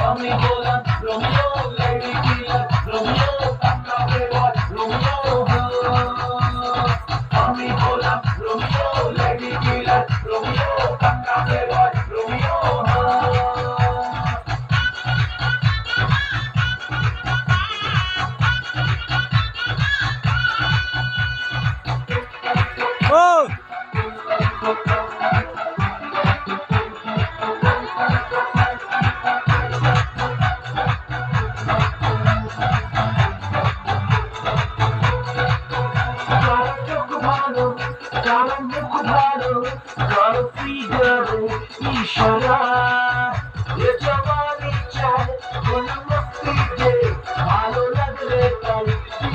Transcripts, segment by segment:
আমি বললাম Romeo lady killer Romeo কাকাকে বল রোমিও আমি বললাম রোমিও লেডি কিলার রোমিও কাকাকে বল রোমিও Oh! ইশারা এ জবানি চায় কোন মস্তিতে ভালো লাগলে তাই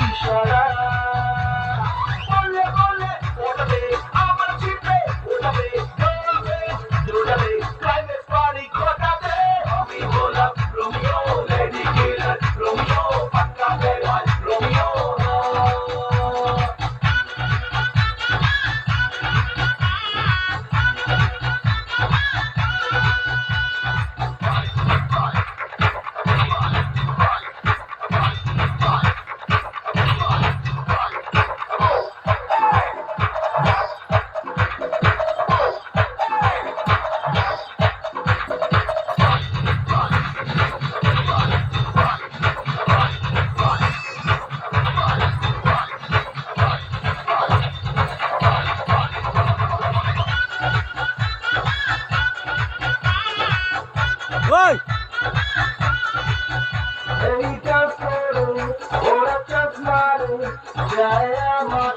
ইশারা বলে বলে ওটাবে আমার জিপে ওটাবে দৌড়বে দৌড়াবে প্রাইভেট পার্টি ঘটাবে আমি বললাম রোমিও লেডি কিলার রোমিও পাক্কা বেওয়াল রোমিও Oi! এইটা করো ওরা চাষ মারে যায় আমার